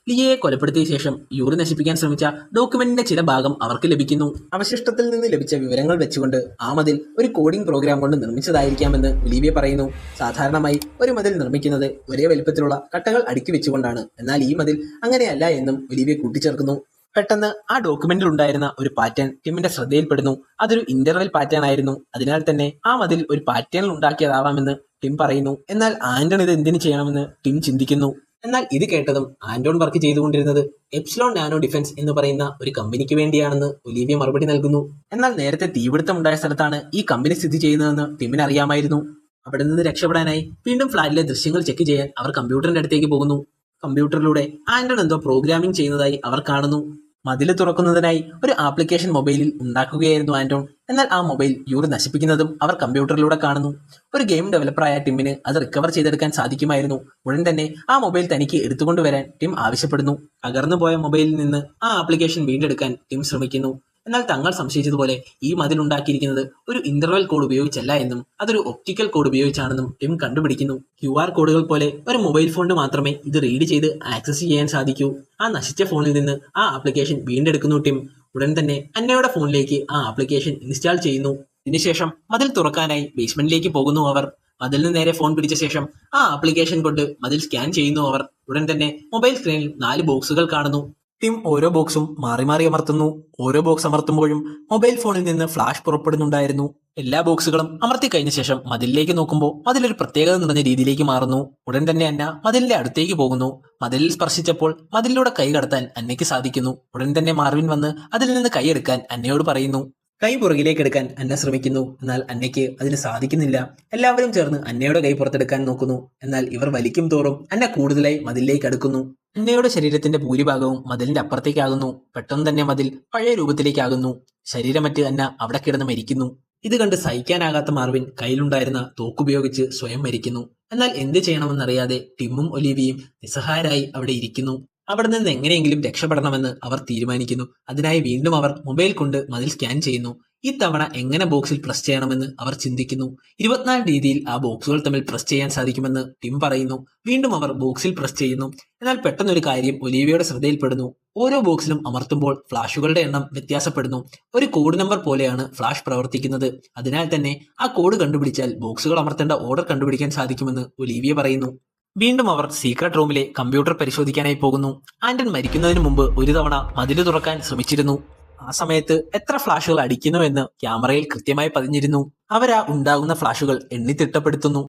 ലിയയെ കൊലപ്പെടുത്തിയ ശേഷം യൂറി നശിപ്പിക്കാൻ ശ്രമിച്ച ഡോക്യുമെന്റിന്റെ ചില ഭാഗം അവർക്ക് ലഭിക്കുന്നു. അവശിഷ്ടത്തിൽ നിന്ന് ലഭിച്ച വിവരങ്ങൾ വെച്ചുകൊണ്ട് ആ മതിൽ ഒരു കോഡിംഗ് പ്രോഗ്രാം കൊണ്ട് നിർമ്മിച്ചതായിരിക്കാമെന്ന് ഒലീവിയ പറയുന്നു. സാധാരണമായി ഒരു മതിൽ നിർമ്മിക്കുന്നത് ഒരേ വലിപ്പത്തിലുള്ള കട്ടകൾ അടുക്കി വെച്ചുകൊണ്ടാണ്. എന്നാൽ ഈ മതിൽ അങ്ങനെയല്ല എന്നും ഒലീവിയ കൂട്ടിച്ചേർക്കുന്നു. പെട്ടെന്ന് ആ ഡോക്യുമെന്റിൽ ഉണ്ടായിരുന്ന ഒരു പാറ്റേൺ ടിമ്മിന്റെ ശ്രദ്ധയിൽപ്പെടുന്നു. അതൊരു ഇന്റർവെൽ പാറ്റേൺ ആയിരുന്നു. അതിനാൽ തന്നെ ആ മതിൽ ഒരു പാറ്റേണിൽ ഉണ്ടാക്കിയതാവാമെന്ന് ടിം പറയുന്നു. എന്നാൽ ആന്റൺ ഇത് എന്തിനു ചെയ്യണമെന്ന് ടിം ചിന്തിക്കുന്നു. എന്നാൽ ഇത് കേട്ടതും ആന്റോൺ വർക്ക് ചെയ്തുകൊണ്ടിരുന്നത് എപ്സിലോൺ നാനോ ഡിഫൻസ് എന്ന് പറയുന്ന ഒരു കമ്പനിക്ക് വേണ്ടിയാണെന്ന് ഒലീവിയ മറുപടി നൽകുന്നു. എന്നാൽ നേരത്തെ തീപിടുത്തമുണ്ടായ സ്ഥലത്താണ് ഈ കമ്പനി സ്ഥിതി ചെയ്യുന്നതെന്ന് ടിമ്മിന് അറിയാമായിരുന്നു. അവിടെ നിന്ന് രക്ഷപ്പെടാനായി വീണ്ടും ഫ്ലാറ്റിലെ ദൃശ്യങ്ങൾ ചെക്ക് ചെയ്യാൻ അവർ കമ്പ്യൂട്ടറിന്റെ അടുത്തേക്ക് പോകുന്നു. കമ്പ്യൂട്ടറിലൂടെ ആന്റൺ എന്തോ പ്രോഗ്രാമിംഗ് ചെയ്യുന്നതായി അവർ കാണുന്നു. മതില് തുറക്കുന്നതിനായി ഒരു ആപ്ലിക്കേഷൻ മൊബൈലിൽ ഉണ്ടാക്കുകയായിരുന്നു ആന്റോൺ. എന്നാൽ ആ മൊബൈൽ യൂറി നശിപ്പിക്കുന്നതും അവർ കമ്പ്യൂട്ടറിലൂടെ കാണുന്നു. ഒരു ഗെയിം ഡെവലപ്പറായ ടിമ്മിന് അത് റിക്കവർ ചെയ്തെടുക്കാൻ സാധിക്കുമായിരുന്നു. ഉടൻ തന്നെ ആ മൊബൈൽ തനിക്ക് എടുത്തുകൊണ്ടുവരാൻ ടിം ആവശ്യപ്പെടുന്നു. തകർന്നുപോയ മൊബൈലിൽ നിന്ന് ആ ആപ്ലിക്കേഷൻ വീണ്ടെടുക്കാൻ ടിം ശ്രമിക്കുന്നു. എന്നാൽ തങ്ങൾ സംശയിച്ചതുപോലെ ഈ മതിൽ ഉണ്ടാക്കിയിരിക്കുന്നത് ഒരു ഇന്റർവെൽ കോഡ് ഉപയോഗിച്ചല്ല എന്നും അതൊരു ഒപ്റ്റിക്കൽ കോഡ് ഉപയോഗിച്ചാണെന്നും ടിം കണ്ടുപിടിക്കുന്നു. QR കോഡുകൾ പോലെ ഒരു മൊബൈൽ ഫോണിന് മാത്രമേ ഇത് റീഡ് ചെയ്ത് ആക്സസ് ചെയ്യാൻ സാധിക്കൂ. ആ നശിച്ച ഫോണിൽ നിന്ന് ആ ആപ്ലിക്കേഷൻ വീണ്ടെടുക്കുന്നു ടിം. ഉടൻ തന്നെ അന്നയുടെ ഫോണിലേക്ക് ആ ആപ്ലിക്കേഷൻ ഇൻസ്റ്റാൾ ചെയ്യുന്നു. ഇതിനുശേഷം മതിൽ തുറക്കാനായി ബേസ്മെന്റിലേക്ക് പോകുന്നു അവർ. മതിലിന് നേരെ ഫോൺ പിടിച്ച ശേഷം ആ ആപ്ലിക്കേഷൻ കൊണ്ട് മതിൽ സ്കാൻ ചെയ്യുന്നു അവർ. ഉടൻ തന്നെ മൊബൈൽ സ്ക്രീനിൽ 4 ബോക്സുകൾ കാണുന്നു. ടിം ഓരോ ബോക്സും മാറി മാറി അമർത്തുന്നു. ഓരോ ബോക്സ് അമർത്തുമ്പോഴും മൊബൈൽ ഫോണിൽ നിന്ന് ഫ്ലാഷ് പുറപ്പെടുന്നുണ്ടായിരുന്നു. എല്ലാ ബോക്സുകളും അമർത്തി കഴിഞ്ഞ ശേഷം മതിലിലേക്ക് നോക്കുമ്പോൾ മതിലൊരു പ്രത്യേകത നിറഞ്ഞ രീതിയിലേക്ക് മാറുന്നു. ഉടൻ തന്നെ അന്ന മതിലിന്റെ അടുത്തേക്ക് പോകുന്നു. മതിലിൽ സ്പർശിച്ചപ്പോൾ മതിലിലൂടെ കൈ കടത്താൻ അന്നയ്ക്ക് സാധിക്കുന്നു. ഉടൻ തന്നെ മാർവിൻ വന്ന് അതിൽ നിന്ന് കൈയെടുക്കാൻ അന്നയോട് പറയുന്നു. കൈ പുറകിലേക്ക് എടുക്കാൻ അന്ന ശ്രമിക്കുന്നു. എന്നാൽ അന്നയ്ക്ക് അതിന് സാധിക്കുന്നില്ല. എല്ലാവരും ചേർന്ന് അന്നയുടെ കൈ പുറത്തെടുക്കാൻ നോക്കുന്നു. എന്നാൽ ഇവർ വലിക്കും തോറും അന്ന കൂടുതലായി മതിലിലേക്ക് അടുക്കുന്നു. അന്നയുടെ ശരീരത്തിന്റെ ഭൂരിഭാഗവും മതിലിന്റെ അപ്പുറത്തേക്കാകുന്നു. പെട്ടെന്ന് തന്നെ മതിൽ പഴയ രൂപത്തിലേക്കാകുന്നു. ശരീരമറ്റ് അന്ന അവിടെ കിടന്ന് മരിക്കുന്നു. ഇത് കണ്ട് സഹിക്കാനാകാത്ത മാർവിൻ കയ്യിലുണ്ടായിരുന്ന തോക്കുപയോഗിച്ച് സ്വയം മരിക്കുന്നു. എന്നാൽ എന്ത് ചെയ്യണമെന്നറിയാതെ ടിമ്മും ഒലീവിയയും നിസ്സഹായരായി അവിടെ ഇരിക്കുന്നു. അവിടെ നിന്ന് എങ്ങനെയെങ്കിലും രക്ഷപ്പെടണമെന്ന് അവർ തീരുമാനിക്കുന്നു. അതിനായി വീണ്ടും അവർ മൊബൈൽ കൊണ്ട് മതിൽ സ്കാൻ ചെയ്യുന്നു. ഇത്തവണ എങ്ങനെ ബോക്സിൽ പ്രസ് ചെയ്യണമെന്ന് അവർ ചിന്തിക്കുന്നു. 24 രീതിയിൽ ആ ബോക്സുകൾ തമ്മിൽ പ്രസ് ചെയ്യാൻ സാധിക്കുമെന്ന് ടിം പറയുന്നു. വീണ്ടും അവർ ബോക്സിൽ പ്രസ് ചെയ്യുന്നു. എന്നാൽ പെട്ടെന്നൊരു കാര്യം ഒലീവിയയുടെ ശ്രദ്ധയിൽപ്പെടുന്നു. ഓരോ ബോക്സിലും അമർത്തുമ്പോൾ ഫ്ലാഷുകളുടെ എണ്ണം വ്യത്യാസപ്പെടുന്നു. ഒരു കോഡ് നമ്പർ പോലെയാണ് ഫ്ലാഷ് പ്രവർത്തിക്കുന്നത്. അതിനാൽ തന്നെ ആ കോഡ് കണ്ടുപിടിച്ചാൽ ബോക്സുകൾ അമർത്തേണ്ട ഓർഡർ കണ്ടുപിടിക്കാൻ സാധിക്കുമെന്ന് ഒലീവിയ പറയുന്നു. വീണ്ടും അവർ സീക്രട്ട് റൂമിലെ കമ്പ്യൂട്ടർ പരിശോധിക്കാനായി പോകുന്നു. ആന്റൺ മരിക്കുന്നതിന് മുമ്പ് ഒരു തവണ മതില് തുറക്കാൻ ശ്രമിച്ചിരുന്നു. ആ സമയത്ത് എത്ര ഫ്ലാഷുകൾ അടിക്കുന്നു എന്ന് ക്യാമറയിൽ കൃത്യമായി പതിഞ്ഞിരുന്നു. അവരാ ഉണ്ടാകുന്ന ഫ്ലാഷുകൾ എണ്ണിത്തിട്ടപ്പെടുത്തുന്നു.